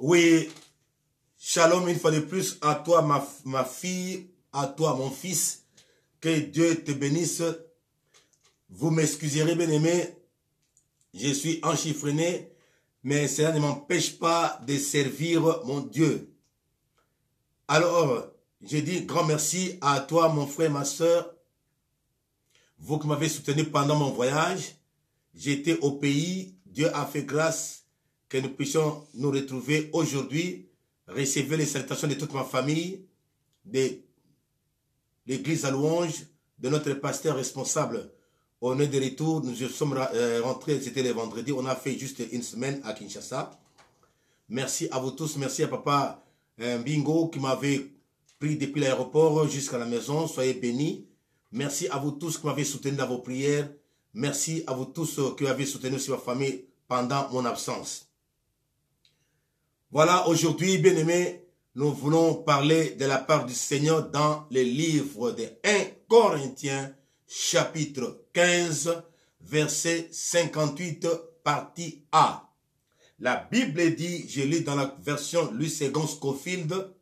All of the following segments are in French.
Oui, shalom une fois de plus à toi ma fille, à toi mon fils. Que Dieu te bénisse. Vous m'excuserez bien aimé, je suis enchiffrené, mais cela ne m'empêche pas de servir mon Dieu. Alors, je dis grand merci à toi mon frère, ma soeur. Vous qui m'avez soutenu pendant mon voyage. J'étais au pays, Dieu a fait grâce que nous puissions nous retrouver aujourd'hui. Recevez les salutations de toute ma famille, de l'église à louange, de notre pasteur responsable. On est de retour, nous sommes rentrés, c'était le vendredi, on a fait juste une semaine à Kinshasa. Merci à vous tous, merci à papa Bingo qui m'avait pris depuis l'aéroport jusqu'à la maison, soyez bénis. Merci à vous tous qui m'avez soutenu dans vos prières. Merci à vous tous qui avez soutenu sur ma famille pendant mon absence. Voilà, aujourd'hui, bien-aimés, nous voulons parler de la part du Seigneur dans le livre de 1 Corinthiens, chapitre 15, verset 58, partie A. La Bible dit, je lis dans la version Louis II Scofield,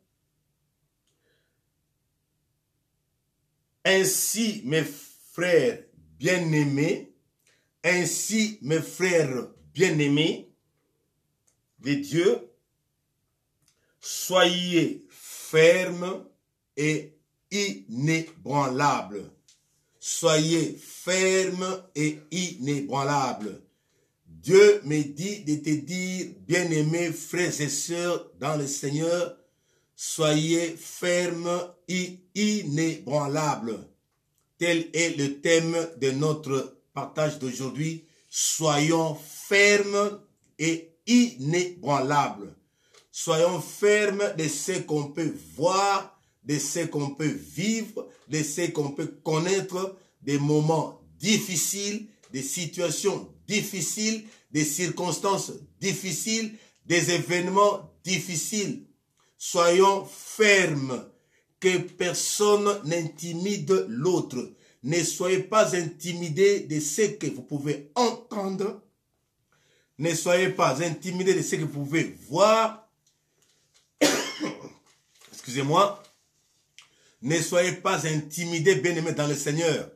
« Ainsi, mes frères bien-aimés, ainsi, mes frères bien-aimés de Dieu, soyez fermes et inébranlables. » Soyez fermes et inébranlables. Dieu me dit de te dire, bien-aimés frères et sœurs dans le Seigneur, soyez fermes et inébranlables. Tel est le thème de notre partage d'aujourd'hui. Soyons fermes et inébranlables. Soyons fermes de ce qu'on peut voir, de ce qu'on peut vivre, de ce qu'on peut connaître, des moments difficiles, des situations difficiles, des circonstances difficiles, des événements difficiles. Soyons fermes, que personne n'intimide l'autre. Ne soyez pas intimidés de ce que vous pouvez entendre. Ne soyez pas intimidés de ce que vous pouvez voir. Excusez-moi. Ne soyez pas intimidés, bien-aimés dans le Seigneur,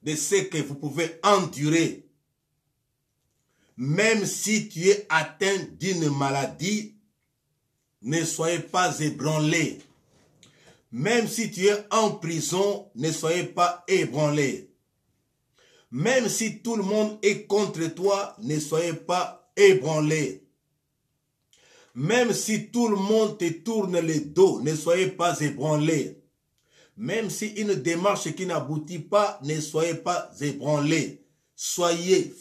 de ce que vous pouvez endurer. Même si tu es atteint d'une maladie, ne soyez pas ébranlés. Même si tu es en prison, ne soyez pas ébranlés. Même si tout le monde est contre toi, ne soyez pas ébranlés. Même si tout le monde te tourne le dos, ne soyez pas ébranlés. Même si une démarche qui n'aboutit pas, ne soyez pas ébranlés. Soyez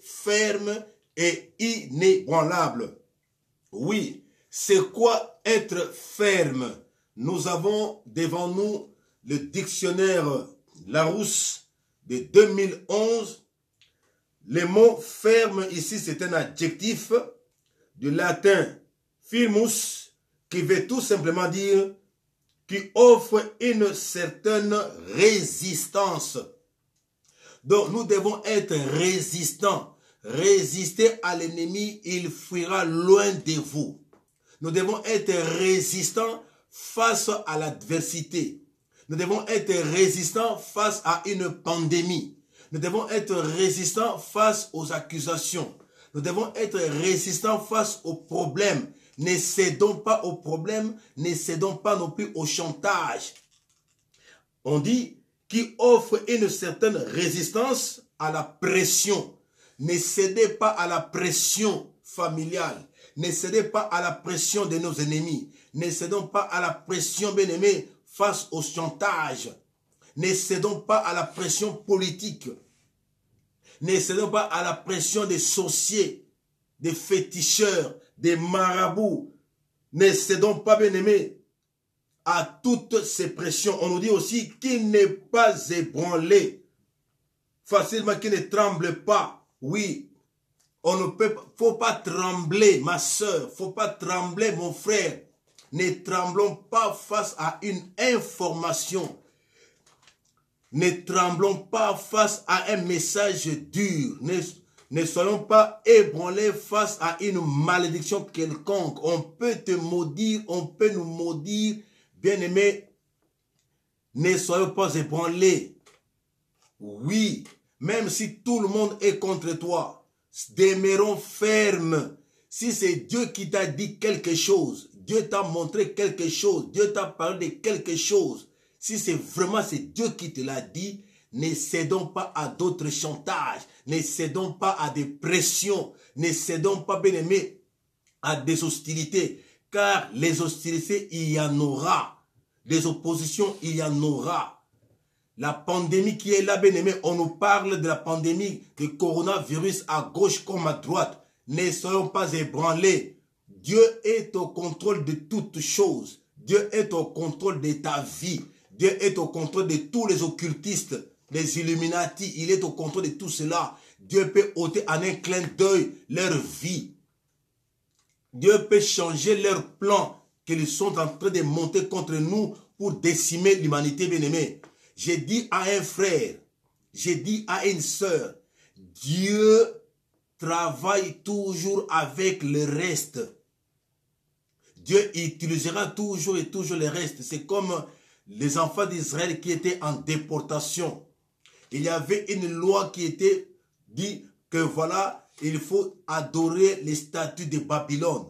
fermes et inébranlables. Oui, c'est quoi être ferme? Nous avons devant nous le dictionnaire Larousse de 2011. Le mot ferme ici, c'est un adjectif du latin firmus qui veut tout simplement dire qui offre une certaine résistance. Donc nous devons être résistants. Résister à l'ennemi, il fuira loin de vous. Nous devons être résistants face à l'adversité. Nous devons être résistants face à une pandémie. Nous devons être résistants face aux accusations. Nous devons être résistants face aux problèmes. Ne cédons pas aux problèmes, ne cédons pas non plus au chantage. On dit qui offre une certaine résistance à la pression. Ne cédez pas à la pression familiale. Ne cédez pas à la pression de nos ennemis. Ne cédons pas à la pression, bien-aimés, face au chantage. Ne cédons pas à la pression politique. Ne cédons pas à la pression des sorciers, des féticheurs, des marabouts. Ne cédons pas, bien-aimés, à toutes ces pressions. On nous dit aussi qu'il n'est pas ébranlé facilement, qu'il ne tremble pas. Oui, on ne peut pas, faut pas trembler, ma soeur, faut pas trembler, mon frère. Ne tremblons pas face à une information. Ne tremblons pas face à un message dur. Ne soyons pas ébranlés face à une malédiction quelconque. On peut te maudire, on peut nous maudire. Bien-aimés, ne soyons pas ébranlés. Oui, même si tout le monde est contre toi, demeurons fermes. Si c'est Dieu qui t'a dit quelque chose, Dieu t'a montré quelque chose, Dieu t'a parlé de quelque chose, si c'est vraiment Dieu qui te l'a dit, ne cédons pas à d'autres chantages, ne cédons pas à des pressions, ne cédons pas, bien-aimés, à des hostilités, car les hostilités, il y en aura. Les oppositions, il y en aura. La pandémie qui est là, bien-aimé, on nous parle de la pandémie du coronavirus à gauche comme à droite. Ne soyons pas ébranlés. Dieu est au contrôle de toutes choses. Dieu est au contrôle de ta vie. Dieu est au contrôle de tous les occultistes, les Illuminati. Il est au contrôle de tout cela. Dieu peut ôter en un clin d'œil leur vie. Dieu peut changer leurs plans qu'ils sont en train de monter contre nous pour décimer l'humanité, bien-aimée. J'ai dit à un frère, j'ai dit à une sœur, Dieu travaille toujours avec le reste. Dieu utilisera toujours et toujours le reste. C'est comme les enfants d'Israël qui étaient en déportation. Il y avait une loi qui était dit que voilà, il faut adorer les statues de Babylone.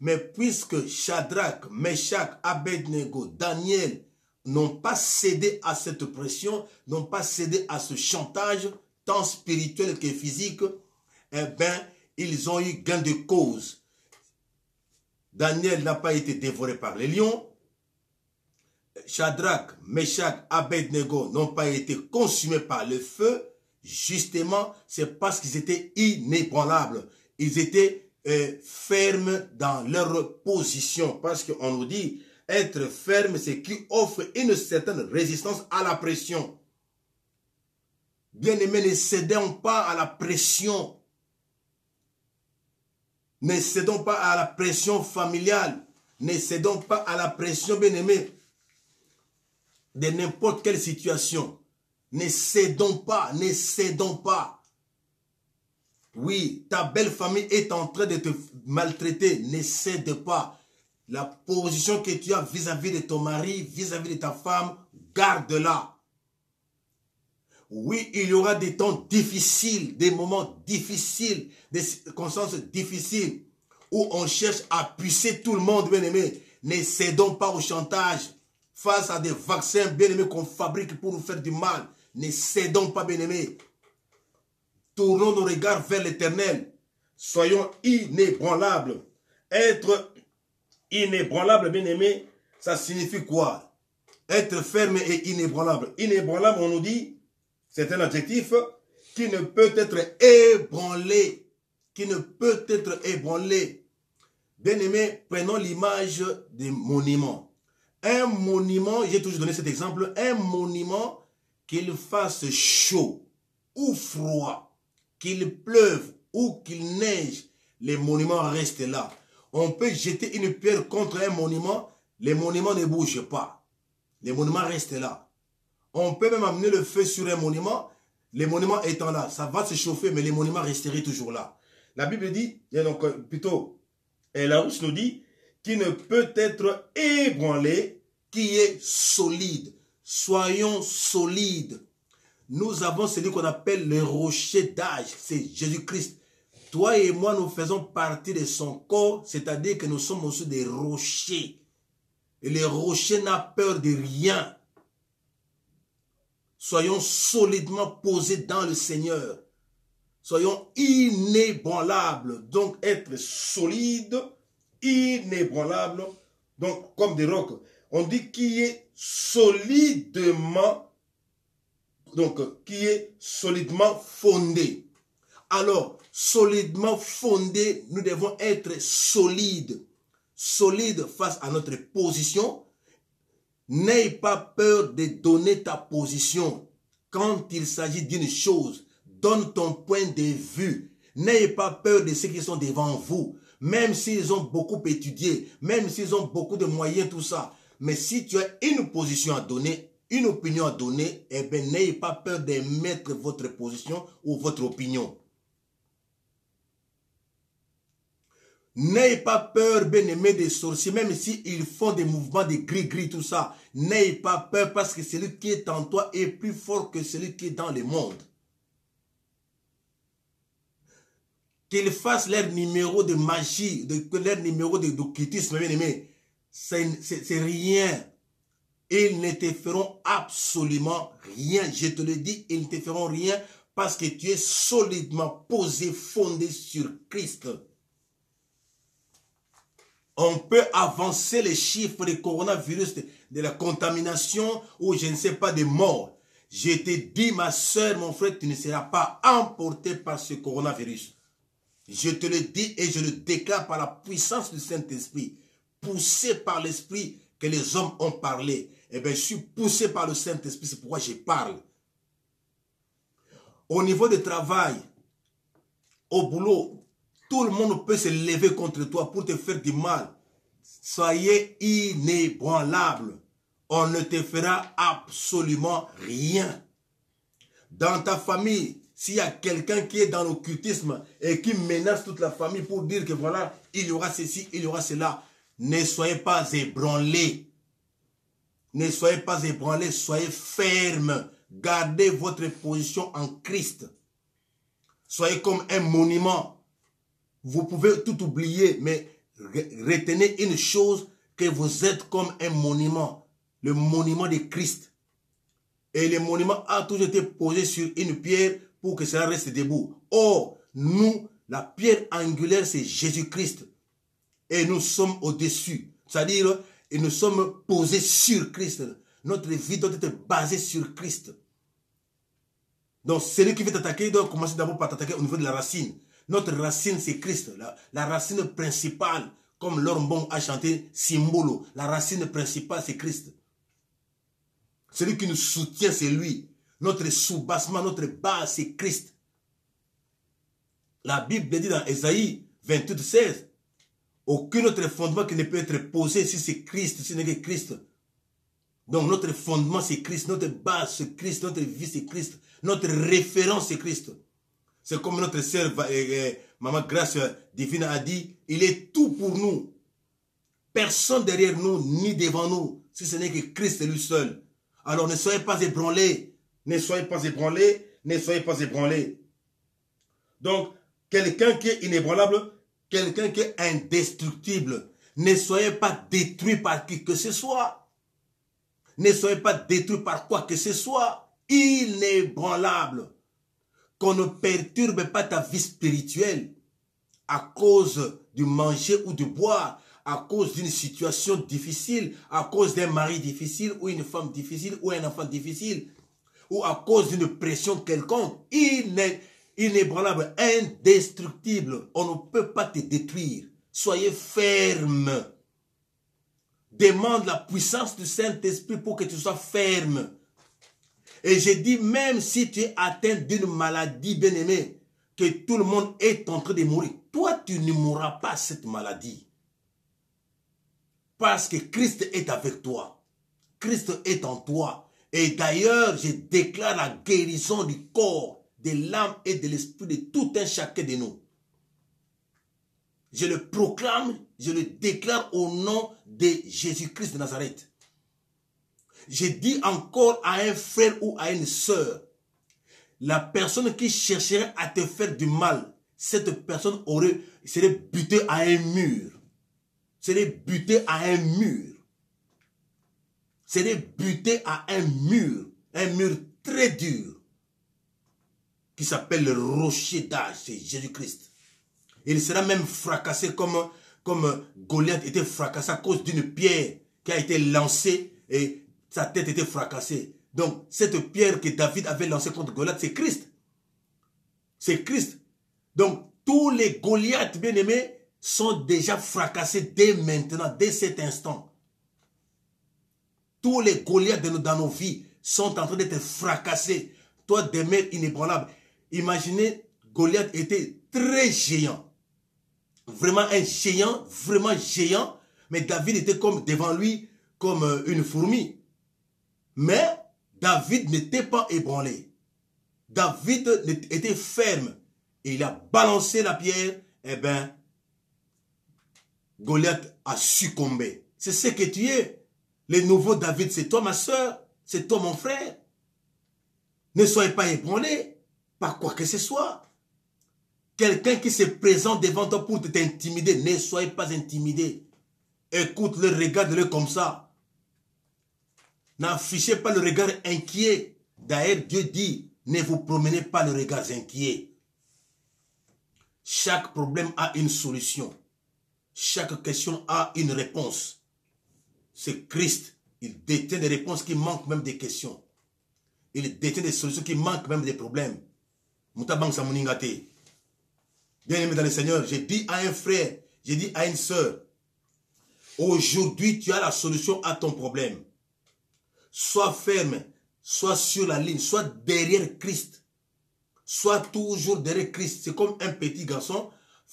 Mais puisque Shadrach, Meshach, Abednego, Daniel n'ont pas cédé à cette pression, n'ont pas cédé à ce chantage, tant spirituel que physique, eh bien, ils ont eu gain de cause. Daniel n'a pas été dévoré par les lions. Shadrach, Meshach, Abednego n'ont pas été consumés par le feu. Justement, c'est parce qu'ils étaient inébranlables. Ils étaient fermes dans leur position. Parce qu'on nous dit, être ferme, c'est qui offre une certaine résistance à la pression. Bien-aimés, ne cédons pas à la pression. Ne cédons pas à la pression familiale. Ne cédons pas à la pression, bien-aimés, de n'importe quelle situation. Ne cédons pas, ne cédons pas. Oui, ta belle famille est en train de te maltraiter. Ne cède pas. La position que tu as vis-à-vis de ton mari, vis-à-vis de ta femme, garde-la. Oui, il y aura des temps difficiles, des moments difficiles, des circonstances difficiles, où on cherche à puiser tout le monde, bien-aimé. Ne cédons pas au chantage. Face à des vaccins, bien-aimés, qu'on fabrique pour nous faire du mal. Ne cédons pas, bien-aimés. Tournons nos regards vers l'Éternel. Soyons inébranlables. Être inébranlable, bien-aimé, ça signifie quoi? Être ferme et inébranlable. Inébranlable, on nous dit, c'est un adjectif qui ne peut être ébranlé. Qui ne peut être ébranlé. Bien-aimé, prenons l'image des monuments. Un monument, j'ai toujours donné cet exemple, un monument, qu'il fasse chaud ou froid, qu'il pleuve ou qu'il neige, les monuments restent là. On peut jeter une pierre contre un monument, les monuments ne bougent pas. Les monuments restent là. On peut même amener le feu sur un monument, les monuments étant là, ça va se chauffer, mais les monuments resteraient toujours là. La Bible dit, donc plutôt, Larousse nous dit, qui ne peut être ébranlé, qui est solide. Soyons solides. Nous avons celui qu'on appelle le rocher d'âge, c'est Jésus-Christ. Toi et moi, nous faisons partie de son corps, c'est-à-dire que nous sommes aussi des rochers. Et le rocher n'a peur de rien. Soyons solidement posés dans le Seigneur. Soyons inébranlables. Donc, être solide, inébranlable. Donc, comme des rocs. On dit qui est solidement, donc, qui est solidement fondé. Alors, solidement fondé, nous devons être solides. Solides face à notre position. N'aie pas peur de donner ta position. Quand il s'agit d'une chose, donne ton point de vue. N'ayez pas peur de ceux qui sont devant vous. Même s'ils ont beaucoup étudié, même s'ils ont beaucoup de moyens, tout ça. Mais si tu as une position à donner, une opinion à donner, eh bien, n'ayez pas peur de mettre votre position ou votre opinion. N'ayez pas peur, bien-aimés, des sorciers, même s'ils font des mouvements de gris-gris, tout ça. N'ayez pas peur parce que celui qui est en toi est plus fort que celui qui est dans le monde. Qu'ils fassent leur numéro de magie, leur numéro d'occultisme, bien-aimés, c'est rien. Ils ne te feront absolument rien. Je te le dis, ils ne te feront rien parce que tu es solidement posé, fondé sur Christ. On peut avancer les chiffres du coronavirus, de la contamination ou je ne sais pas des morts. Je te dis, ma soeur, mon frère, tu ne seras pas emporté par ce coronavirus. Je te le dis et je le déclare par la puissance du Saint-Esprit. Poussé par l'Esprit que les hommes ont parlé. Eh bien, je suis poussé par le Saint-Esprit, c'est pourquoi je parle. Au niveau du travail, au boulot, tout le monde peut se lever contre toi pour te faire du mal. Soyez inébranlable. On ne te fera absolument rien. Dans ta famille, s'il y a quelqu'un qui est dans l'occultisme et qui menace toute la famille pour dire que voilà, il y aura ceci, il y aura cela, ne soyez pas ébranlés. Ne soyez pas ébranlés, soyez fermes. Gardez votre position en Christ. Soyez comme un monument. Vous pouvez tout oublier, mais retenez une chose, que vous êtes comme un monument. Le monument de Christ. Et le monument a toujours été posé sur une pierre pour que cela reste debout. Or, nous, la pierre angulaire, c'est Jésus-Christ. Et nous sommes au-dessus. C'est-à-dire, et nous sommes posés sur Christ. Notre vie doit être basée sur Christ. Donc, celui qui veut t'attaquer doit commencer d'abord par t'attaquer au niveau de la racine. Notre racine, c'est Christ. La racine principale, comme Lormbon a chanté Simbolo. La racine principale, c'est Christ. Celui qui nous soutient, c'est lui. Notre soubassement, notre base, c'est Christ. La Bible dit dans Ésaïe 28, 16. Aucun autre fondement qui ne peut être posé si c'est Christ, si ce n'est que Christ. Donc notre fondement c'est Christ, notre base c'est Christ, notre vie c'est Christ, notre référence c'est Christ. C'est comme notre sœur, Maman Grâce Divine a dit, il est tout pour nous. Personne derrière nous, ni devant nous, si ce n'est que Christ lui seul. Alors ne soyez pas ébranlés, ne soyez pas ébranlés, ne soyez pas ébranlés. Donc, quelqu'un qui est inébranlable, quelqu'un qui est indestructible. Ne soyez pas détruit par qui que ce soit. Ne soyez pas détruit par quoi que ce soit. Inébranlable. Qu'on ne perturbe pas ta vie spirituelle à cause du manger ou du boire, à cause d'une situation difficile, à cause d'un mari difficile ou une femme difficile ou un enfant difficile, ou à cause d'une pression quelconque. Inébranlable, indestructible. On ne peut pas te détruire. Soyez ferme. Demande la puissance du Saint-Esprit pour que tu sois ferme. Et j'ai dit, même si tu es atteint d'une maladie, bien-aimé, que tout le monde est en train de mourir, toi, tu ne mourras pas cette maladie. Parce que Christ est avec toi. Christ est en toi. Et d'ailleurs, je déclare la guérison du corps, de l'âme et de l'esprit de tout un chacun de nous. Je le proclame, je le déclare au nom de Jésus-Christ de Nazareth. Je dis encore à un frère ou à une sœur, la personne qui chercherait à te faire du mal, cette personne serait butée à un mur. Serait butée à un mur. Serait butée à un mur très dur, qui s'appelle le rocher d'âge, c'est Jésus-Christ. Il sera même fracassé comme Goliath était fracassé à cause d'une pierre qui a été lancée et sa tête était fracassée. Donc, cette pierre que David avait lancée contre Goliath, c'est Christ. C'est Christ. Donc, tous les Goliaths bien-aimés sont déjà fracassés dès maintenant, dès cet instant. Tous les Goliaths dans nos vies sont en train d'être fracassés. Toi, demeure inébranlable. Imaginez, Goliath était très géant. Vraiment un géant, vraiment géant. Mais David était comme devant lui, comme une fourmi. Mais David n'était pas ébranlé. David était ferme. Et il a balancé la pierre. Eh bien, Goliath a succombé. C'est ce que tu es. Le nouveau David, c'est toi ma soeur, c'est toi mon frère. Ne soyez pas ébranlés par quoi que ce soit. Quelqu'un qui se présente devant toi pour t'intimider, ne soyez pas intimidé. Écoute-le, regarde-le comme ça. N'affichez pas le regard inquiet. D'ailleurs, Dieu dit, ne vous promenez pas le regard inquiet. Chaque problème a une solution. Chaque question a une réponse. C'est Christ. Il détient des réponses qui manquent même des questions. Il détient des solutions qui manquent même des problèmes. Moutabang Samouningate. Bien-aimé dans le Seigneur, j'ai dit à un frère, j'ai dit à une sœur, aujourd'hui tu as la solution à ton problème. Sois ferme, sois sur la ligne, sois derrière Christ. Sois toujours derrière Christ. C'est comme un petit garçon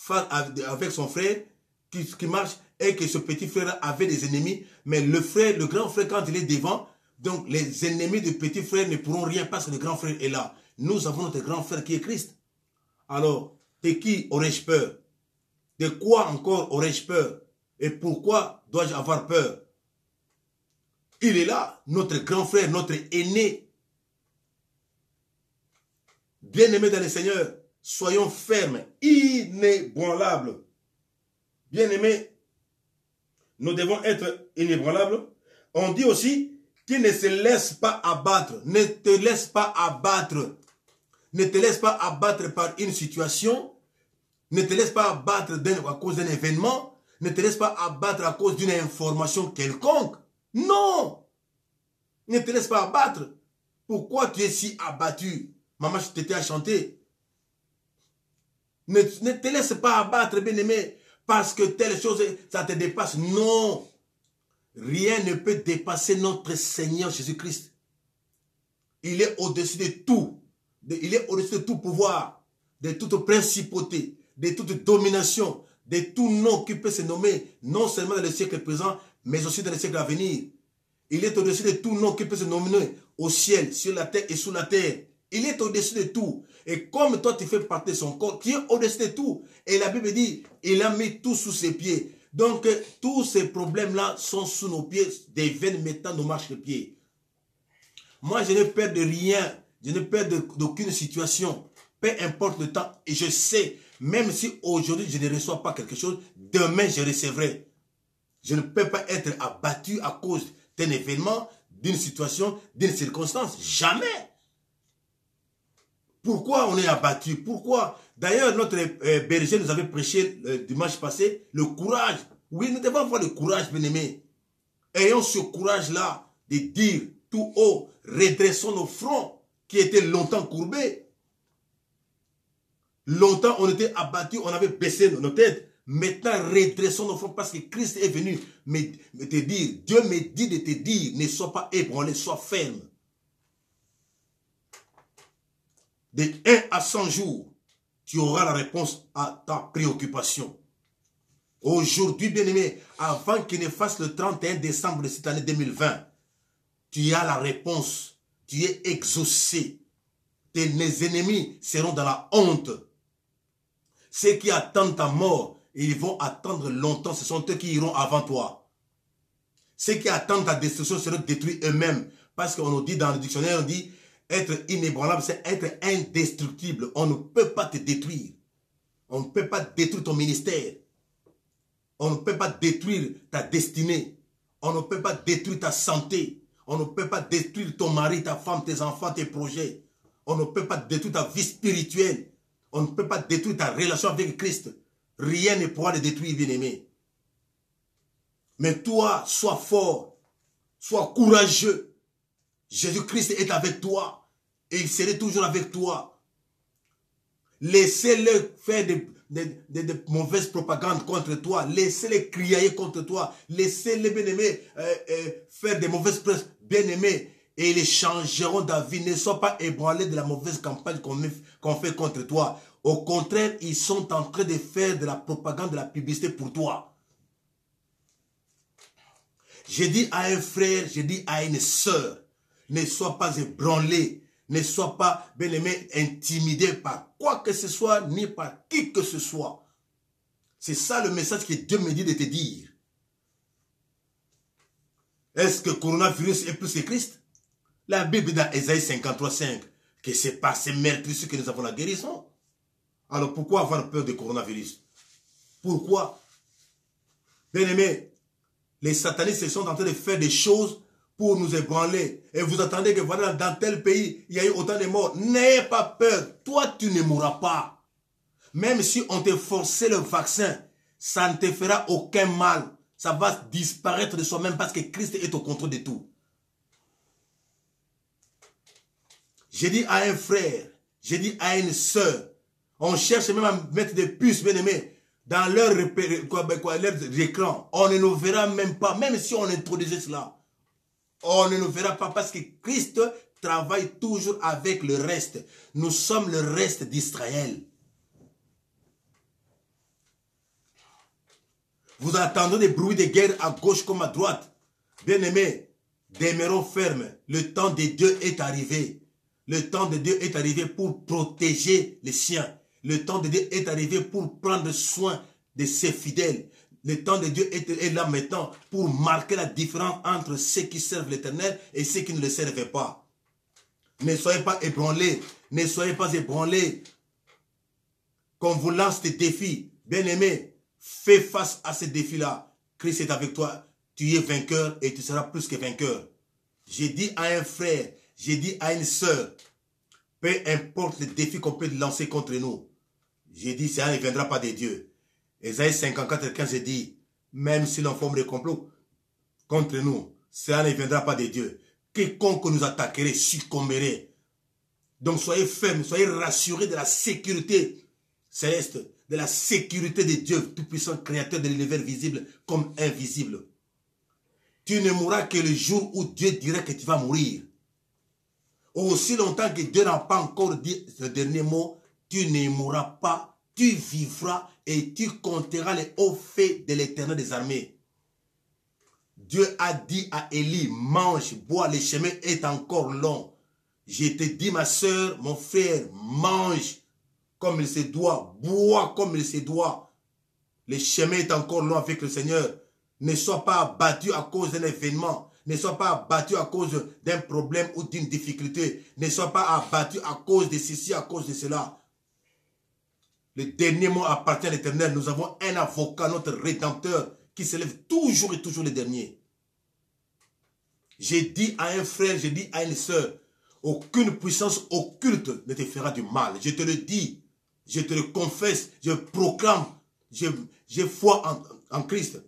avec son frère qui marche et que ce petit frère avait des ennemis. Mais le grand frère, quand il est devant, donc les ennemis du petit frère ne pourront rien parce que le grand frère est là. Nous avons notre grand frère qui est Christ. Alors, de qui aurais-je peur? De quoi encore aurais-je peur? Et pourquoi dois-je avoir peur? Il est là, notre grand frère, notre aîné. Bien-aimés dans le Seigneur, soyons fermes, inébranlables. Bien-aimés, nous devons être inébranlables. On dit aussi qu'il ne se laisse pas abattre. Ne te laisse pas abattre. Ne te laisse pas abattre par une situation. Ne te laisse pas abattre à cause d'un événement. Ne te laisse pas abattre à cause d'une information quelconque. Non! Ne te laisse pas abattre. Pourquoi tu es si abattu? Maman, je t'étais à chanter. Ne te laisse pas abattre, bien-aimé, parce que telle chose, ça te dépasse. Non. Rien ne peut dépasser notre Seigneur Jésus-Christ. Il est au-dessus de tout. Il est au-dessus de tout pouvoir, de toute principauté, de toute domination, de tout nom qui peut se nommer, non seulement dans le siècle présent, mais aussi dans le siècle à venir. Il est au-dessus de tout nom qui peut se nommer au ciel, sur la terre et sous la terre. Il est au-dessus de tout. Et comme toi, tu fais partie de son corps, qui est au-dessus de tout. Et la Bible dit, il a mis tout sous ses pieds. Donc, tous ces problèmes-là sont sous nos pieds, deviennent maintenant nos marches-pieds. Moi, je n'ai peur de rien. Je n'ai peur d'aucune situation. Peu importe le temps. Et je sais, même si aujourd'hui, je ne reçois pas quelque chose, demain, je recevrai. Je ne peux pas être abattu à cause d'un événement, d'une situation, d'une circonstance. Jamais. Pourquoi on est abattu? Pourquoi? D'ailleurs, notre berger nous avait prêché le dimanche passé le courage. Oui, nous devons avoir le courage, bien-aimés. Ayons ce courage-là de dire tout haut, redressons nos fronts qui étaient longtemps courbés. Longtemps, on était abattus, on avait baissé nos têtes. Maintenant, redressons nos fronts parce que Christ est venu me te dire, Dieu me dit de te dire, ne sois pas ébranlé, sois ferme. De 1 à 100 jours, tu auras la réponse à ta préoccupation. Aujourd'hui, bien-aimé, avant qu'il ne fasse le 31 décembre de cette année 2020, tu as la réponse. Tu es exaucé. Tes ennemis seront dans la honte. Ceux qui attendent ta mort, ils vont attendre longtemps. Ce sont eux qui iront avant toi. Ceux qui attendent ta destruction seront détruits eux-mêmes. Parce qu'on nous dit dans le dictionnaire, on dit être inébranlable, c'est être indestructible. On ne peut pas te détruire. On ne peut pas détruire ton ministère. On ne peut pas détruire ta destinée. On ne peut pas détruire ta santé. On ne peut pas détruire ton mari, ta femme, tes enfants, tes projets. On ne peut pas détruire ta vie spirituelle. On ne peut pas détruire ta relation avec Christ. Rien ne pourra le détruire, bien-aimé. Mais toi, sois fort. Sois courageux. Jésus-Christ est avec toi. Et il serait toujours avec toi. Laissez-le faire de mauvaises propagandes contre toi. Laissez-les crier contre toi. Laissez-les, bien-aimés, faire des mauvaises presses, bien-aimés. Et ils changeront d'avis. Ne sois pas ébranlé de la mauvaise campagne qu'on fait contre toi. Au contraire, ils sont en train de faire de la propagande, de la publicité pour toi. J'ai dit à un frère, j'ai dit à une sœur, ne sois pas ébranlé. Ne sois pas, bien-aimé, intimidé par quoi que ce soit, ni par qui que ce soit. C'est ça le message que Dieu me dit de te dire. Est-ce que le coronavirus est plus que Christ? La Bible dans Ésaïe 53:5 que c'est par ces meurtrissures que nous avons la guérison. Alors pourquoi avoir peur du coronavirus? Pourquoi? Bien-aimés, les satanistes sont en train de faire des choses pour nous ébranler. Et vous attendez que voilà, dans tel pays, il y a eu autant de morts. N'ayez pas peur. Toi, tu ne mourras pas. Même si on te forçait le vaccin, ça ne te fera aucun mal. Ça va disparaître de soi-même parce que Christ est au contrôle de tout. J'ai dit à un frère, j'ai dit à une sœur, on cherche même à mettre des puces, bien aimés, dans leur écran. On ne nous verra même pas, même si on introduisait cela. On ne nous verra pas parce que Christ travaille toujours avec le reste. Nous sommes le reste d'Israël. Vous entendez des bruits de guerre à gauche comme à droite. Bien-aimés, demeurons fermes. Le temps de Dieu est arrivé. Le temps de Dieu est arrivé pour protéger les siens. Le temps de Dieu est arrivé pour prendre soin de ses fidèles. Le temps de Dieu est là maintenant pour marquer la différence entre ceux qui servent l'Éternel et ceux qui ne le servent pas. Ne soyez pas ébranlés. Ne soyez pas ébranlés. Qu'on vous lance des défis. Bien-aimés, fais face à ces défis-là. Christ est avec toi. Tu es vainqueur et tu seras plus que vainqueur. J'ai dit à un frère, j'ai dit à une sœur, peu importe les défis qu'on peut lancer contre nous, j'ai dit, ça ne viendra pas de Dieu. Ésaïe 54:15 dit, même si l'on forme des complots contre nous, ça ne viendra pas de Dieu. Quiconque nous attaquerait succomberait. Donc soyez fermes, soyez rassurés de la sécurité céleste, de la sécurité de Dieu, tout-puissant, créateur de l'univers visible comme invisible. Tu ne mourras que le jour où Dieu dira que tu vas mourir. Aussi longtemps que Dieu n'a pas encore dit ce dernier mot, tu ne mourras pas, tu vivras et tu compteras les hauts faits de l'Éternel des armées. Dieu a dit à Élie, mange, bois, le chemin est encore long. Je te dis, ma soeur, mon frère, mange comme il se doit, bois comme il se doit. Le chemin est encore long avec le Seigneur. Ne sois pas abattu à cause d'un événement. Ne sois pas abattu à cause d'un problème ou d'une difficulté. Ne sois pas abattu à cause de ceci, à cause de cela. Le dernier mot appartient à l'Éternel. Nous avons un avocat, notre Rédempteur, qui se lève toujours et toujours le dernier. J'ai dit à un frère, j'ai dit à une sœur, aucune puissance occulte ne te fera du mal. Je te le dis, je te le confesse, je proclame, j'ai foi en Christ.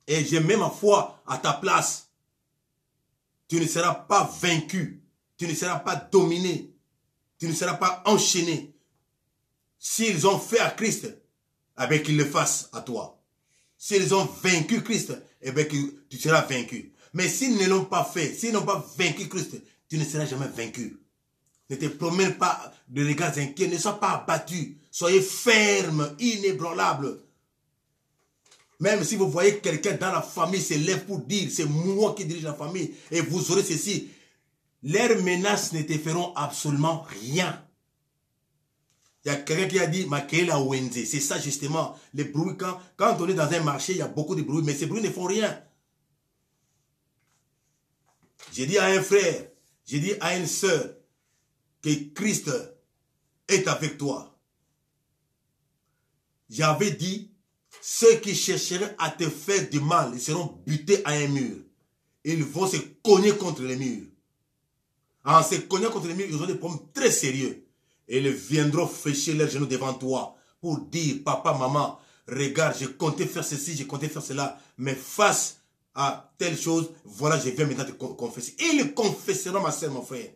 Et je mets ma foi à ta place. Tu ne seras pas vaincu. Tu ne seras pas dominé. Tu ne seras pas enchaîné. S'ils ont fait à Christ, eh bien qu'ils le fassent à toi. S'ils ont vaincu Christ, eh bien que tu seras vaincu. Mais s'ils ne l'ont pas fait, s'ils n'ont pas vaincu Christ, tu ne seras jamais vaincu. Ne te promène pas de regards inquiets. Ne sois pas abattu. Soyez ferme, inébranlable. Même si vous voyez quelqu'un dans la famille se lève pour dire, c'est moi qui dirige la famille, et vous aurez ceci, leurs menaces ne te feront absolument rien. Il y a quelqu'un qui a dit, Makela Wenze, c'est ça justement, les bruits, quand on est dans un marché, il y a beaucoup de bruits, mais ces bruits ne font rien. J'ai dit à un frère, j'ai dit à une sœur, que Christ est avec toi. J'avais dit, ceux qui chercheraient à te faire du mal, ils seront butés à un mur. Ils vont se cogner contre les murs. En se cognant contre les murs, ils ont des problèmes très sérieux. Et ils viendront fléchir leurs genoux devant toi pour dire, papa, maman, regarde, je comptais faire ceci, je comptais faire cela, mais face à telle chose, voilà, je viens maintenant te confesser. Ils confesseront, ma soeur, mon frère.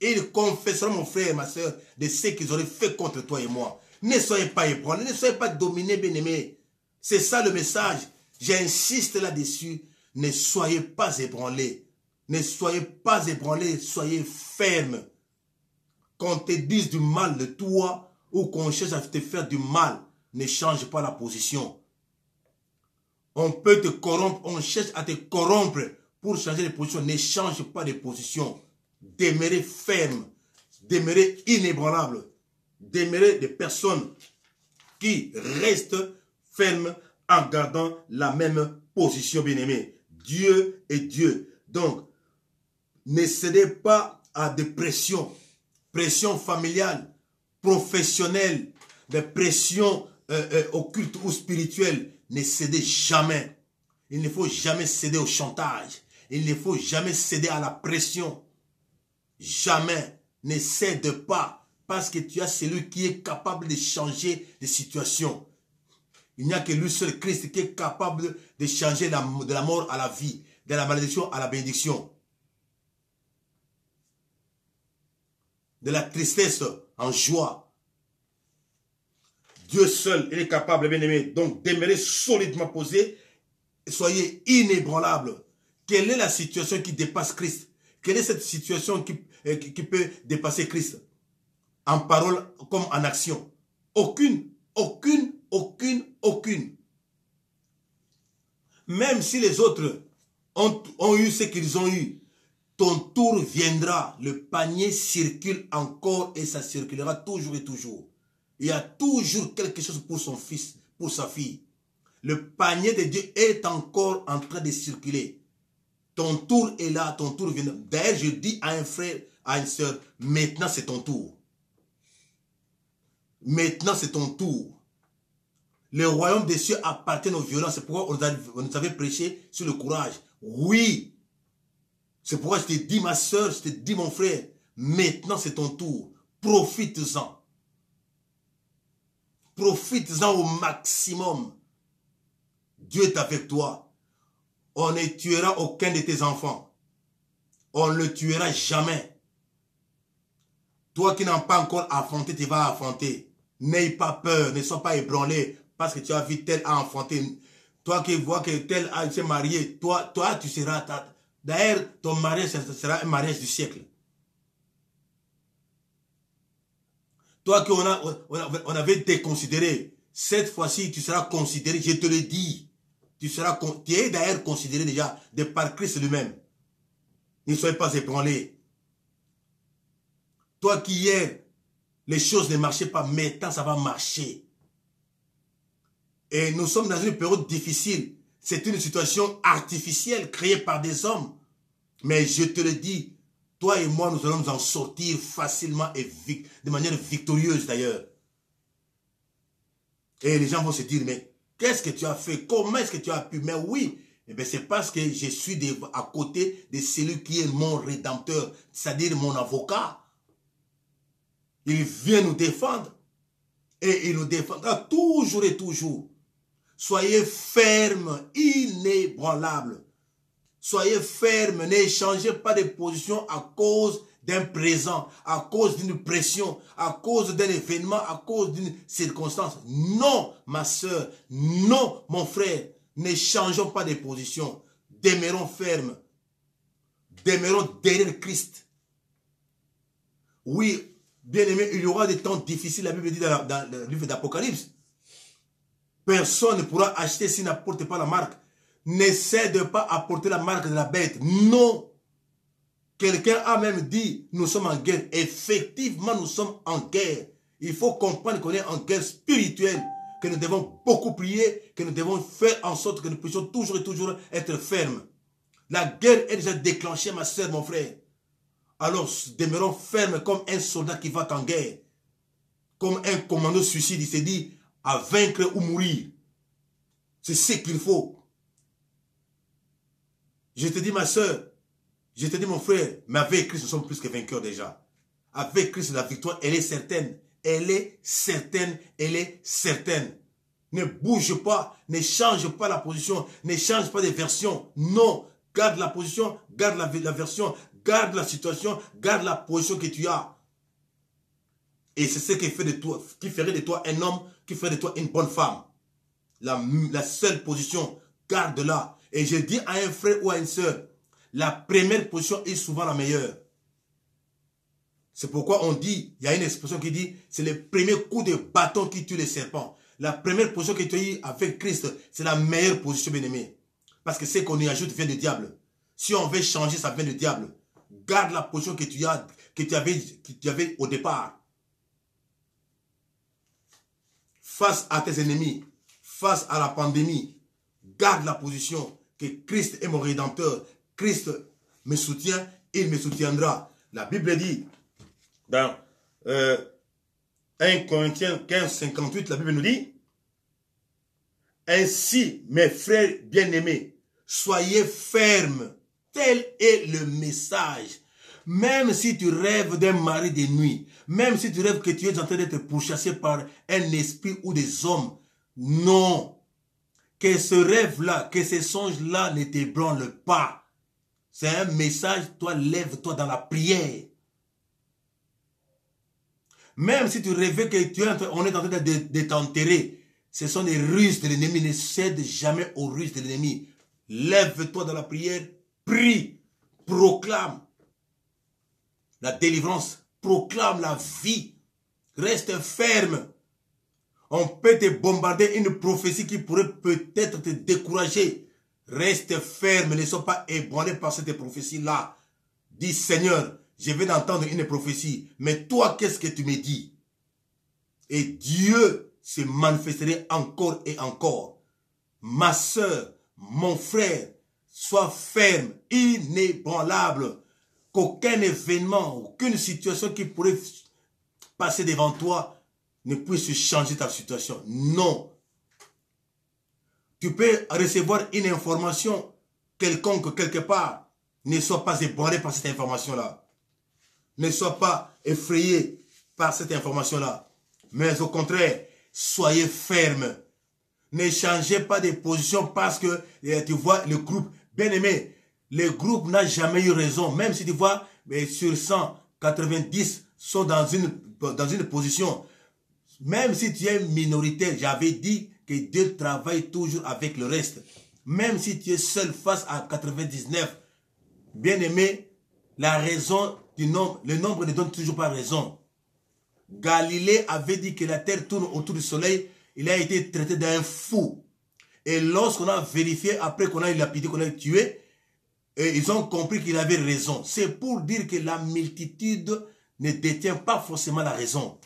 Ils confesseront, mon frère et ma soeur, de ce qu'ils auraient fait contre toi et moi. Ne soyez pas ébranlés, ne soyez pas dominés, bien-aimés. C'est ça le message. J'insiste là-dessus. Ne soyez pas ébranlés. Ne soyez pas ébranlés, soyez fermes. Qu'on te dise du mal de toi ou qu'on cherche à te faire du mal, ne change pas la position. On peut te corrompre, on cherche à te corrompre pour changer de position. Ne change pas de position. Demeurez ferme, demeurez inébranlable, demeurez des personnes qui restent ferme en gardant la même position, bien-aimé. Dieu est Dieu. Donc, ne cédez pas à des pressions, pressions familiales, professionnelles, des pressions occultes ou spirituelles. Ne cédez jamais. Il ne faut jamais céder au chantage. Il ne faut jamais céder à la pression. Jamais. Ne cède pas. Parce que tu as celui qui est capable de changer des situations. Il n'y a que lui seul, Christ, qui est capable de changer de la mort à la vie, de la malédiction à la bénédiction. De la tristesse en joie. Dieu seul, il est capable, bien aimé. Donc, demeurer solidement posé. Soyez inébranlable. Quelle est la situation qui dépasse Christ? Quelle est cette situation qui peut dépasser Christ? En parole comme en action. Aucune, aucune, aucune, aucune. Même si les autres ont eu ce qu'ils ont eu, ton tour viendra. Le panier circule encore et ça circulera toujours et toujours. Il y a toujours quelque chose pour son fils, pour sa fille. Le panier de Dieu est encore en train de circuler. Ton tour est là, ton tour viendra. D'ailleurs, je dis à un frère, à une soeur, maintenant c'est ton tour. Maintenant c'est ton tour. Le royaume des cieux appartient aux violents. C'est pourquoi on nous avait prêché sur le courage. Oui. C'est pourquoi je te dis, ma soeur, je te dis, mon frère, maintenant c'est ton tour. Profite-en. Profite-en au maximum. Dieu est avec toi. On ne tuera aucun de tes enfants. On ne le tuera jamais. Toi qui n'as pas encore affronté, tu vas affronter. N'aie pas peur, ne sois pas ébranlé parce que tu as vu tel a enfanté. Toi qui vois que tel a s'est marié, toi tu seras... D'ailleurs, ton mariage sera un mariage du siècle. Toi qui on avait déconsidéré, cette fois-ci tu seras considéré, je te le dis. Tu es d'ailleurs considéré déjà de par Christ lui-même. Ne soyez pas ébranlés. Toi qui hier, les choses ne marchaient pas, maintenant ça va marcher. Et nous sommes dans une période difficile. C'est une situation artificielle créée par des hommes. Mais je te le dis, toi et moi, nous allons nous en sortir facilement et de manière victorieuse d'ailleurs. Et les gens vont se dire, mais qu'est-ce que tu as fait? Comment est-ce que tu as pu? Mais oui, eh bien c'est parce que je suis à côté de celui qui est mon rédempteur, c'est-à-dire mon avocat. Il vient nous défendre. Et il nous défendra toujours et toujours. Soyez fermes, inébranlables. Soyez fermes, n'échangez pas de position à cause d'un présent, à cause d'une pression, à cause d'un événement, à cause d'une circonstance. Non, ma soeur, non, mon frère, n'échangeons pas de position. Demeurons fermes. Demeurons derrière Christ. Oui, bien aimé, il y aura des temps difficiles, la Bible dit dans le livre d'Apocalypse. Personne ne pourra acheter s'il n'apporte pas la marque. N'essaie de pas apporter la marque de la bête. Non. Quelqu'un a même dit, nous sommes en guerre. Effectivement, nous sommes en guerre. Il faut comprendre qu'on est en guerre spirituelle, que nous devons beaucoup prier, que nous devons faire en sorte que nous puissions toujours et toujours être fermes. La guerre est déjà déclenchée, ma soeur, mon frère. Alors, demeurons fermes comme un soldat qui va en guerre. Comme un commando suicide, il s'est dit, à vaincre ou mourir. C'est ce qu'il faut. Je te dis, ma soeur, je te dis, mon frère, mais avec Christ, nous sommes plus que vainqueurs déjà. Avec Christ, la victoire, elle est certaine. Elle est certaine, elle est certaine. Ne bouge pas, ne change pas la position, ne change pas de version. Non, garde la position, garde la version, garde la situation, garde la position que tu as. Et c'est ce qui fait de toi, qui ferait de toi un homme, qui ferait de toi une bonne femme. La seule position, garde-la. Et je dis à un frère ou à une soeur, la première position est souvent la meilleure. C'est pourquoi on dit, il y a une expression qui dit, c'est le premier coup de bâton qui tue les serpents. La première position que tu as eue avec Christ, c'est la meilleure position, bien-aimé. Parce que ce qu'on y ajoute vient du diable. Si on veut changer, ça vient du diable. Garde la position que tu avais au départ. Face à tes ennemis, face à la pandémie, garde la position que Christ est mon rédempteur. Christ me soutient, il me soutiendra. La Bible dit dans 1 Corinthiens 15, 58, la Bible nous dit: ainsi, mes frères bien-aimés, soyez fermes. Tel est le message. Même si tu rêves d'un mari de nuit, même si tu rêves que tu es en train d'être pourchassé par un esprit ou des hommes, non. Que ce rêve-là, que ces songes-là ne t'ébranlent pas. C'est un message, toi, lève-toi dans la prière. Même si tu rêvais que on est en train de t'enterrer, ce sont des ruses de l'ennemi. Ne cède jamais aux ruses de l'ennemi. Lève-toi dans la prière, prie, proclame la délivrance, proclame la vie, reste ferme. On peut te bombarder une prophétie qui pourrait peut-être te décourager. Reste ferme, ne sois pas ébranlé par cette prophétie-là. Dis: Seigneur, je viens d'entendre une prophétie, mais toi, qu'est-ce que tu me dis? Et Dieu se manifesterait encore et encore. Ma soeur, mon frère, sois ferme, inébranlable. Qu'aucun événement, aucune situation qui pourrait passer devant toi ne puisse changer ta situation. Non. Tu peux recevoir une information quelconque quelque part. Ne sois pas ébranlé par cette information-là. Ne sois pas effrayé par cette information-là. Mais au contraire, soyez ferme. Ne changez pas de position parce que tu vois le groupe. Bien aimé, le groupe n'a jamais eu raison. Même si tu vois sur 100, 90 sont dans une position. Même si tu es minoritaire, j'avais dit que Dieu travaille toujours avec le reste. Même si tu es seul face à 99, bien aimé, la raison du nombre, le nombre ne donne toujours pas raison. Galilée avait dit que la terre tourne autour du soleil. Il a été traité d'un fou. Et lorsqu'on a vérifié, après qu'on a lapidé, qu'on a tué, ils ont compris qu'il avait raison. C'est pour dire que la multitude ne détient pas forcément la raison.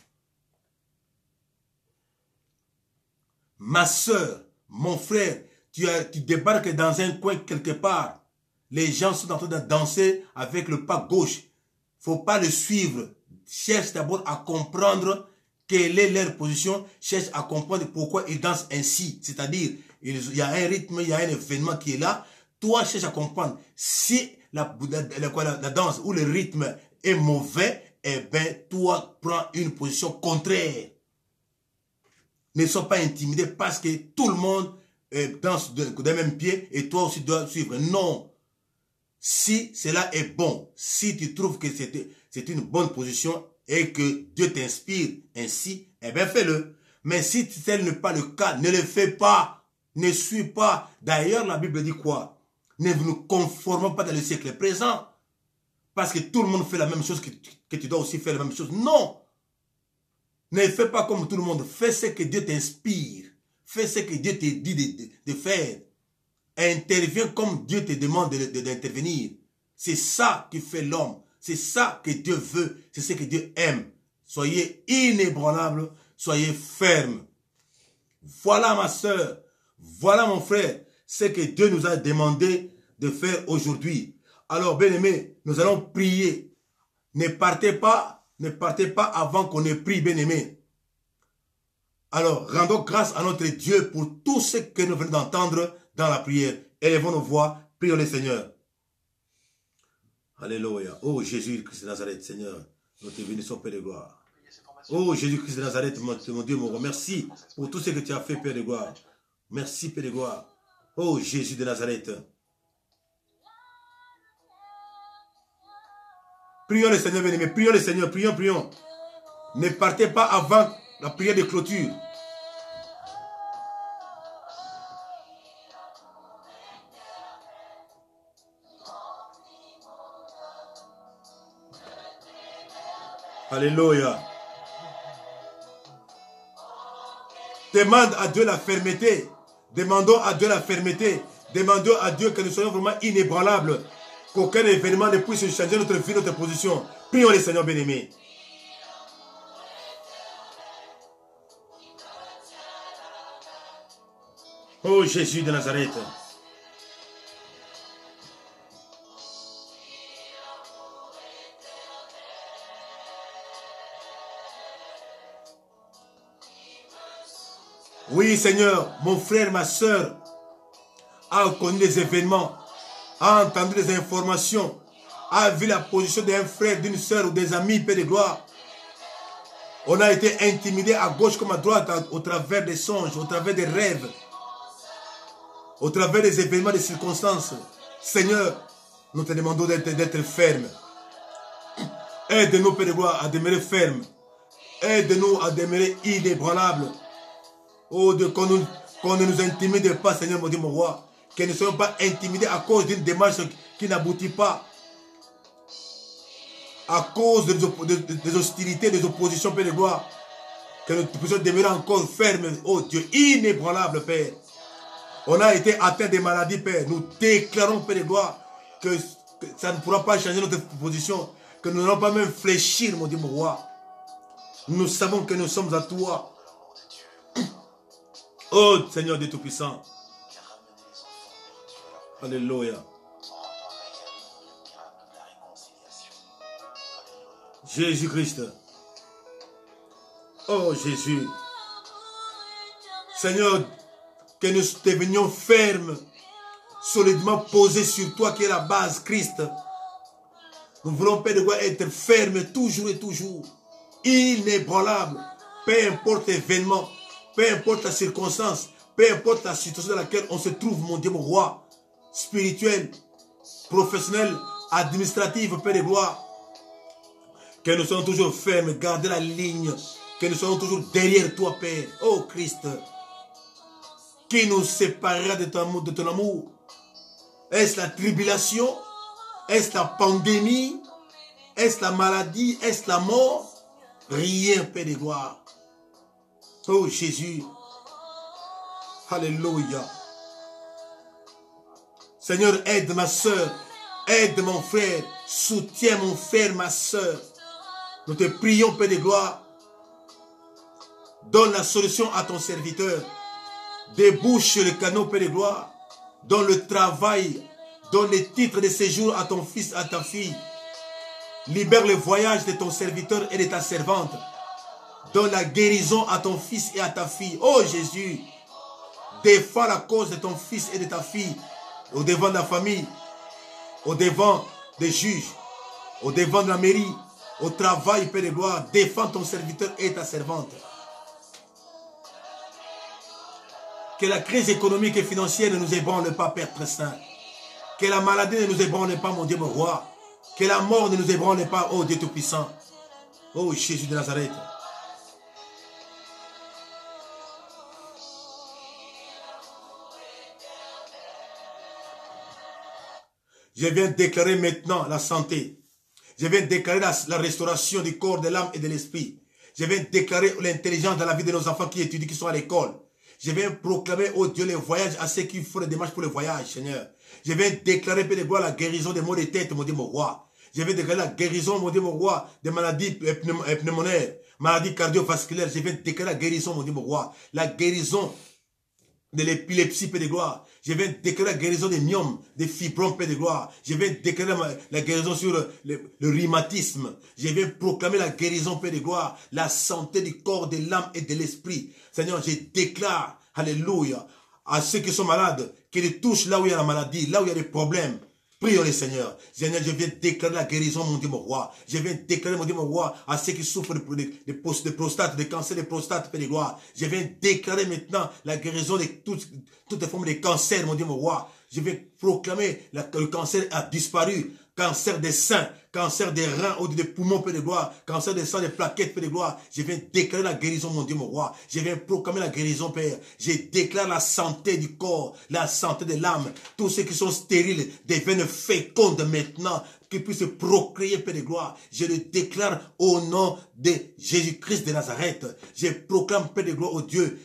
Ma soeur, mon frère, tu débarques dans un coin quelque part. Les gens sont en train de danser avec le pas gauche. Il ne faut pas le suivre. Cherche d'abord à comprendre quelle est leur position. Cherche à comprendre pourquoi ils dansent ainsi. C'est-à-dire, il y a un rythme, il y a un événement qui est là. Toi, cherche à comprendre. Si la danse ou le rythme est mauvais, eh bien, toi, prends une position contraire. Ne sois pas intimidé parce que tout le monde danse d'un même pied et toi aussi dois suivre. Non. Si cela est bon, si tu trouves que c'est une bonne position et que Dieu t'inspire ainsi, eh bien fais-le. Mais si tel n'est pas le cas, ne le fais pas. Ne suis pas. D'ailleurs, la Bible dit quoi? Ne nous conformons pas dans le siècle présent. Parce que tout le monde fait la même chose, que tu dois aussi faire la même chose. Non. Ne fais pas comme tout le monde. Fais ce que Dieu t'inspire. Fais ce que Dieu te dit de faire. Interviens comme Dieu te demande d'intervenir. C'est ça qui fait l'homme. C'est ça que Dieu veut. C'est ce que Dieu aime. Soyez inébranlables. Soyez fermes. Voilà ma soeur. Voilà mon frère. Ce que Dieu nous a demandé de faire aujourd'hui. Alors, bien aimé, nous allons prier. Ne partez pas avant qu'on ait prié, bien aimé. Alors, rendons grâce à notre Dieu pour tout ce que nous venons d'entendre dans la prière. Élevons nos voix, prions le Seigneur. Alléluia. Oh Jésus-Christ de Nazareth, Seigneur, nous te bénissons, Père de gloire. Oh Jésus-Christ de Nazareth, mon Dieu, mon roi, merci pour tout ce que tu as fait, Père de gloire. Merci, Père de gloire. Oh Jésus de Nazareth. Prions le Seigneur, bien-aimé. Prions le Seigneur. Prions, prions. Ne partez pas avant la prière de clôture. Alléluia. Demande à Dieu la fermeté. Demandons à Dieu la fermeté. Demandons à Dieu que nous soyons vraiment inébranlables. Qu'aucun événement ne puisse changer notre vie, notre position. Prions le Seigneur bien-aimé. Oh Jésus de Nazareth. Oui Seigneur, mon frère, ma soeur a connu les événements, a entendu les informations, a vu la position d'un frère, d'une soeur ou des amis, Père de gloire. On a été intimidé à gauche comme à droite au travers des songes, au travers des rêves, au travers des événements, des circonstances. Seigneur, nous te demandons d'être ferme. Aide-nous, Père de gloire, à demeurer ferme. Aide-nous à demeurer inébranlable. Oh, qu'on ne nous intimide pas, Seigneur, mon Dieu, mon roi. Que nous ne soyons pas intimidés à cause d'une démarche qui n'aboutit pas. À cause des hostilités, des oppositions, Père de gloire. Que nous puissions demeurer encore fermes, oh Dieu, inébranlable, Père. On a été atteint des maladies, Père. Nous déclarons, Père de gloire, que ça ne pourra pas changer notre position. Que nous n'allons pas même fléchir, mon Dieu, mon roi. Nous savons que nous sommes à toi. Oh Seigneur Dieu Tout-Puissant. Alléluia. Jésus-Christ. Oh Jésus. Seigneur, que nous devenions fermes, solidement posés sur toi qui est la base, Christ. Nous voulons, Père de gloire, être fermes toujours et toujours. Inébranlables. Peu importe l'événement, peu importe la circonstance, peu importe la situation dans laquelle on se trouve, mon Dieu, mon roi, spirituel, professionnel, administratif, Père de gloire. Que nous soyons toujours fermes, garder la ligne, que nous soyons toujours derrière toi, Père. Oh Christ, qui nous séparera de ton amour? Est-ce la tribulation? Est-ce la pandémie? Est-ce la maladie? Est-ce la mort? Rien, Père de gloire. Oh Jésus. Alléluia. Seigneur, aide ma soeur, aide mon frère, soutiens mon frère, ma soeur. Nous te prions, Père de gloire. Donne la solution à ton serviteur. Débouche le canot, Père de gloire. Donne le travail. Donne les titres de séjour à ton fils, à ta fille. Libère le voyage de ton serviteur et de ta servante. Donne la guérison à ton fils et à ta fille. Oh Jésus, défends la cause de ton fils et de ta fille. Au devant de la famille. Au devant des juges. Au devant de la mairie. Au travail, Père de gloire. Défends ton serviteur et ta servante. Que la crise économique et financière ne nous ébranle pas, Père très saint. Que la maladie ne nous ébranle pas, mon Dieu, mon roi. Que la mort ne nous ébranle pas, oh Dieu Tout-Puissant. Oh Jésus de Nazareth. Je viens déclarer maintenant la santé. Je viens déclarer la restauration du corps, de l'âme et de l'esprit. Je viens déclarer l'intelligence dans la vie de nos enfants qui étudient, qui sont à l'école. Je viens proclamer, oh Dieu, les voyages à ceux qui font les démarches pour le voyage, Seigneur. Je viens déclarer, Père de gloire, la guérison des maux de tête, mon Dieu, mon roi. Je viens déclarer la guérison, mon Dieu, mon roi, des maladies pneumoniaires, maladies cardiovasculaires. Je viens déclarer la guérison, mon Dieu, mon roi. La guérison de l'épilepsie, Père de gloire. Je viens déclarer la guérison des myomes, des fibromes, Père de gloire. Je viens déclarer la guérison sur le rhumatisme. Je viens proclamer la guérison, Père de gloire, la santé du corps, de l'âme et de l'esprit. Seigneur, je déclare, alléluia, à ceux qui sont malades, qu'ils touchent là où il y a la maladie, là où il y a des problèmes. Prions le Seigneur. Seigneur, je viens déclarer la guérison, mon Dieu, mon roi. Je viens déclarer, mon Dieu, mon roi, à ceux qui souffrent de prostate, de cancer de prostate, Père de gloire. Je viens déclarer maintenant la guérison de toutes les formes de cancer, mon Dieu, mon roi. Je viens proclamer que le cancer a disparu. Cancer des seins, cancer des reins ou des poumons, Père de gloire, cancer des seins, des plaquettes, Père de gloire. Je viens déclarer la guérison, mon Dieu, mon roi. Je viens proclamer la guérison, Père. Je déclare la santé du corps, la santé de l'âme. Tous ceux qui sont stériles deviennent fécondes maintenant, qu'ils puissent procréer, Père de gloire. Je le déclare au nom de Jésus-Christ de Nazareth. Je proclame, Père de gloire, au Dieu,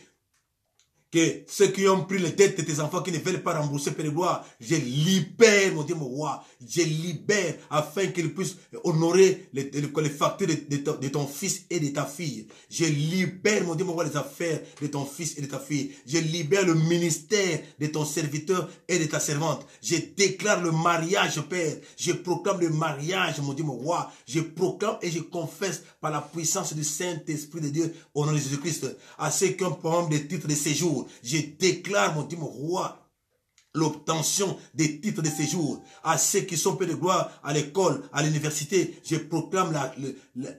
Que ceux qui ont pris les dettes de tes enfants qui ne veulent pas rembourser, Père de gloire, je libère, mon Dieu, mon roi. Je libère afin qu'ils puissent honorer les factures de ton fils et de ta fille. Je libère, mon Dieu, mon roi, les affaires de ton fils et de ta fille. Je libère le ministère de ton serviteur et de ta servante. Je déclare le mariage, Père. Je proclame le mariage, mon Dieu, mon roi. Je proclame et je confesse par la puissance du Saint-Esprit de Dieu au nom de Jésus-Christ à ceux qui ont par exemple des titres de séjour. Je déclare, mon Dieu, mon roi, l'obtention des titres de séjour. À ceux qui sont peu de gloire à l'école, à l'université, je proclame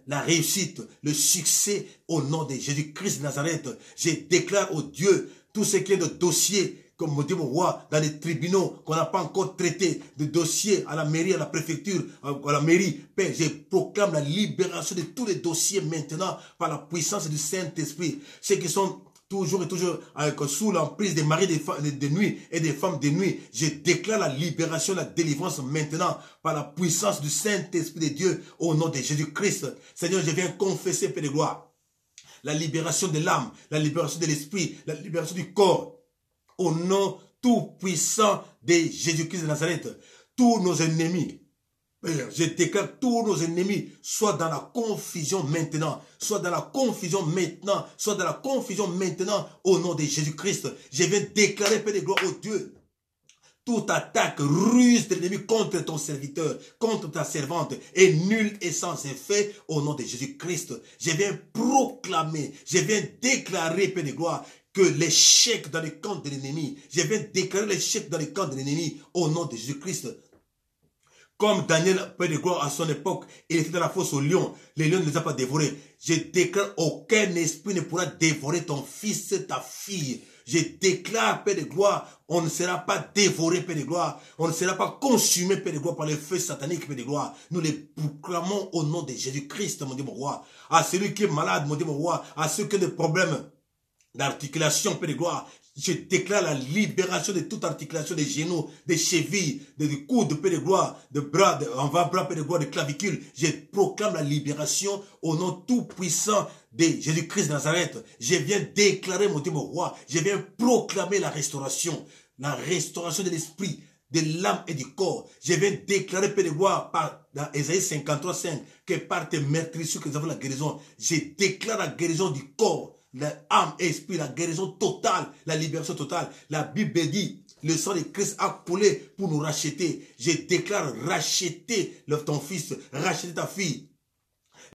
la réussite, le succès au nom de Jésus-Christ de Nazareth. Je déclare au Dieu tout ce qui est de dossiers, comme mon Dieu, mon roi, dans les tribunaux qu'on n'a pas encore traités, de dossiers à la mairie, à la préfecture, à la mairie. Père, je proclame la libération de tous les dossiers maintenant par la puissance du Saint-Esprit. Ceux qui sont toujours et toujours sous l'emprise des maris de nuit et des femmes de nuit. Je déclare la libération, la délivrance maintenant par la puissance du Saint-Esprit de Dieu au nom de Jésus-Christ. Seigneur, je viens confesser, Père de gloire, la libération de l'âme, la libération de l'esprit, la libération du corps au nom tout puissant de Jésus-Christ de Nazareth. Tous nos ennemis, je déclare tous nos ennemis, soit dans la confusion maintenant, soit dans la confusion maintenant, soit dans la confusion maintenant, au nom de Jésus-Christ. Je viens déclarer, Père de gloire, au Dieu, toute attaque, ruse de l'ennemi contre ton serviteur, contre ta servante, est nulle et sans effet au nom de Jésus-Christ. Je viens proclamer, je viens déclarer, Père de gloire, que l'échec dans le camp de l'ennemi, je viens déclarer l'échec dans le camp de l'ennemi au nom de Jésus-Christ. Comme Daniel, Père de gloire, à son époque, il était dans la fosse aux lions. Les lions ne les ont pas dévorés. Je déclare, aucun esprit ne pourra dévorer ton fils, ta fille. Je déclare, Père de gloire, on ne sera pas dévoré, Père de gloire. On ne sera pas consumé, Père de gloire, par le feu satanique, Père de gloire. Nous les proclamons au nom de Jésus-Christ, mon Dieu, mon roi. À celui qui est malade, mon Dieu, mon roi. À ceux qui ont des problèmes d'articulation, Père de gloire. Je déclare la libération de toute articulation des genoux, des chevilles, des coudes, Père de gloire, de bras, avant-bras, Père de gloire, de clavicules. Je proclame la libération au nom tout puissant de Jésus-Christ de Nazareth. Je viens déclarer, mon Dieu, mon roi, je viens proclamer la restauration de l'esprit, de l'âme et du corps. Je viens déclarer, Père de gloire, dans Ésaïe 53:5, que par tes meurtrissures que nous avons la guérison. Je déclare la guérison du corps, l'âme et l'esprit, la guérison totale, la libération totale. La Bible dit, le sang de Christ a coulé pour nous racheter. Je déclare racheter ton fils, racheter ta fille.